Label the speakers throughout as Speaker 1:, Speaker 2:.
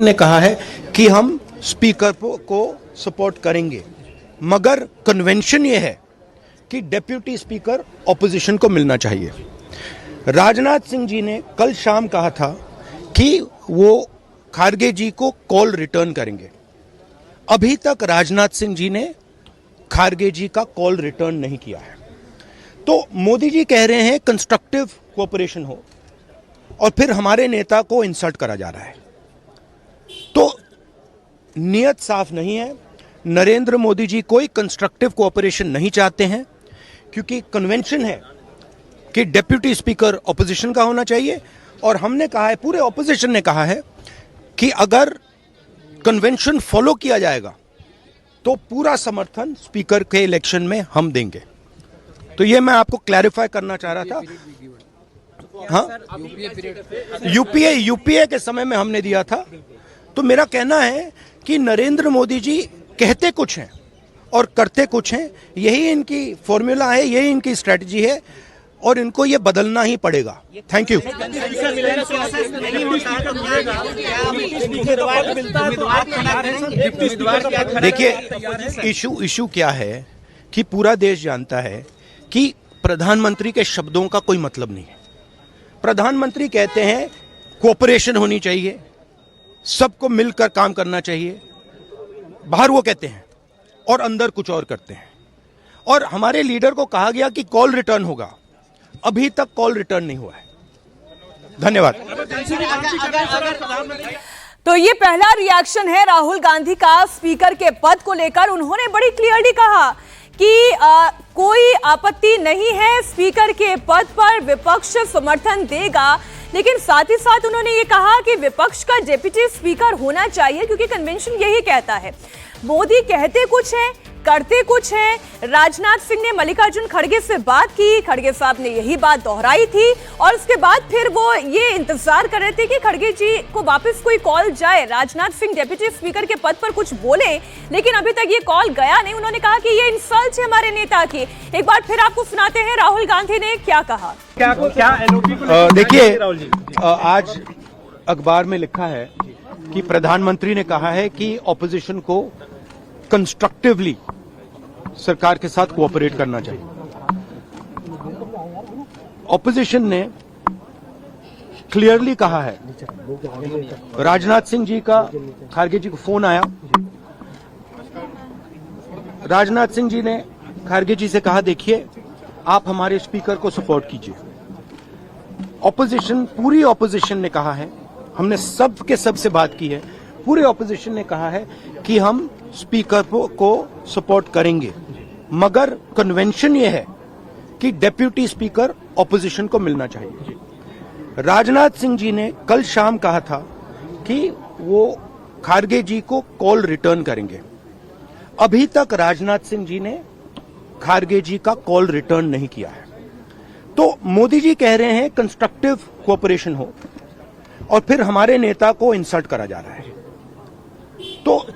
Speaker 1: ने कहा है कि हम स्पीकर को सपोर्ट करेंगे, मगर कन्वेंशन ये है कि डिप्टी स्पीकर ऑपोजिशन को मिलना चाहिए। राजनाथ सिंह जी ने कल शाम कहा था कि वो खारगे जी को कॉल रिटर्न करेंगे। अभी तक राजनाथ सिंह जी ने खारगे जी का कॉल रिटर्न नहीं किया है। तो मोदी जी कह रहे हैं कंस्ट्रक्टिव कोऑपरेशन हो, और फिर हमारे नेता को इंसल्ट करा जा रहा है। तो नियत साफ नहीं है। नरेंद्र मोदी जी कोई कंस्ट्रक्टिव कोऑपरेशन नहीं चाहते हैं, क्योंकि कन्वेंशन है कि डिप्टी स्पीकर ऑपोजिशन का होना चाहिए। और हमने कहा है, पूरे ऑपोजिशन ने कहा है कि अगर कन्वेंशन फॉलो किया जाएगा तो पूरा समर्थन स्पीकर के इलेक्शन में हम देंगे। तो ये मैं आपको क्लैरिफाई करना चाह रहा था। हाँ, यूपीए के समय में हमने दिया था। तो मेरा कहना है कि नरेंद्र मोदी जी कहते कुछ हैं और करते कुछ हैं। यही इनकी फॉर्मूला है, यही इनकी स्ट्रेटजी है, और इनको ये बदलना ही पड़ेगा। Thank you. देखिए, इशू क्या है कि पूरा देश जानता है कि प्रधानमंत्री के शब्दों का कोई मतलब नहीं है। प्रधानमंत्री कहते हैं कोऑपरेशन होनी चाहिए, सबको मिलकर काम करना चाहिए। बाहर वो कहते हैं और अंदर कुछ और करते हैं। और हमारे लीडर को कहा गया कि कॉल रिटर्न होगा, अभी तक कॉल रिटर्न नहीं हुआ है। धन्यवाद।
Speaker 2: तो ये पहला रिएक्शन है राहुल गांधी का स्पीकर के पद को लेकर। उन्होंने बड़ी क्लियरली कहा कि कोई आपत्ति नहीं है स्पीकर के पद पर, विपक्ष समर्थन देगा। लेकिन साथ ही साथ उन्होंने ये कहा कि विपक्ष का डिप्टी स्पीकर होना चाहिए, क्योंकि कन्वेंशन यही कहता है। मोदी कहते कुछ है, करते कुछ है। राजनाथ सिंह ने मल्लिकार्जुन खड़गे से बात की, खड़गे साहब ने यही बात दोहराई थी, और उसके बाद फिर वो ये इंतजार कर रहे थे कि खड़गे जी को वापस कोई कॉल जाए, राजनाथ सिंह डिप्टी स्पीकर के पद पर कुछ बोले, लेकिन अभी तक ये कॉल गया नहीं। उन्होंने कहा कि ये इंसल्ट है हमारे नेता की। एक बार फिर आपको सुनाते हैं राहुल गांधी ने क्या कहा।
Speaker 1: देखिए, आज अखबार में लिखा है कि प्रधानमंत्री ने कहा है कि ऑपोजिशन को कंस्ट्रक्टिवली सरकार के साथ कोऑपरेट करना चाहिए। ऑपोजिशन ने क्लियरली कहा है, राजनाथ सिंह जी का खारगे जी को फोन आया, राजनाथ सिंह जी ने खारगे जी से कहा, देखिए आप हमारे स्पीकर को सपोर्ट कीजिए। ऑपोजिशन, पूरी ऑपोजिशन ने कहा है, हमने सब के सब से बात की है, पूरे ऑपोजिशन ने कहा है कि हम स्पीकर को सपोर्ट करेंगे, मगर कन्वेंशन ये है कि डिप्टी स्पीकर ऑपोजिशन को मिलना चाहिए। राजनाथ सिंह जी ने कल शाम कहा था कि वो खारगे जी को कॉल रिटर्न करेंगे। अभी तक राजनाथ सिंह जी ने खारगे जी का कॉल रिटर्न नहीं किया है। तो मोदी जी कह रहे हैं कंस्ट्रक्टिव कोऑपरेशन हो, और फिर हमारे नेता को इंसल्ट करा जा रहा है। तो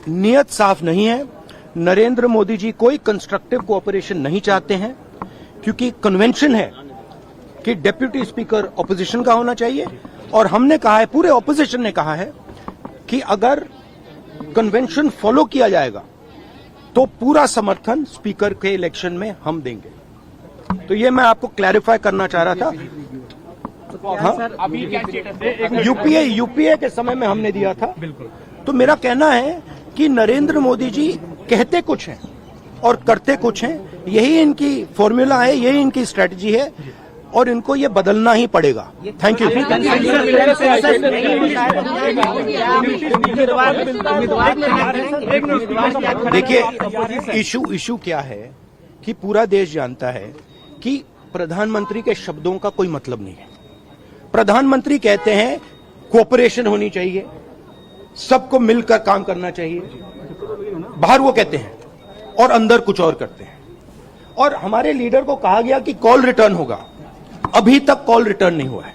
Speaker 1: नियत साफ नहीं है। नरेंद्र मोदी जी कोई कंस्ट्रक्टिव कोऑपरेशन नहीं चाहते हैं, क्योंकि कन्वेंशन है कि डिप्टी स्पीकर ऑपोजिशन का होना चाहिए। और हमने कहा है, पूरे ऑपोजिशन ने कहा है कि अगर कन्वेंशन फॉलो किया जाएगा तो पूरा समर्थन स्पीकर के इलेक्शन में हम देंगे। तो ये मैं आपको क्लैरिफाई करना चाह रहा था। हाँ, यूपीए के समय में हमने दिया था। तो मेरा कहना है कि नरेंद्र मोदी जी कहते कुछ हैं और करते कुछ हैं। यही इनकी फॉर्मूला है, यही इनकी स्ट्रेटजी है, और इनको ये बदलना ही पड़ेगा। Thank you. देखिए, इशू क्या है कि पूरा देश जानता है कि प्रधानमंत्री के शब्दों का कोई मतलब नहीं है। प्रधानमंत्री कहते हैं कोऑपरेशन होनी चाहिए, सबको मिलकर काम करना चाहिए। बाहर वो कहते हैं और अंदर कुछ और करते हैं। और हमारे लीडर को कहा गया कि कॉल रिटर्न होगा, अभी तक कॉल रिटर्न नहीं हुआ है।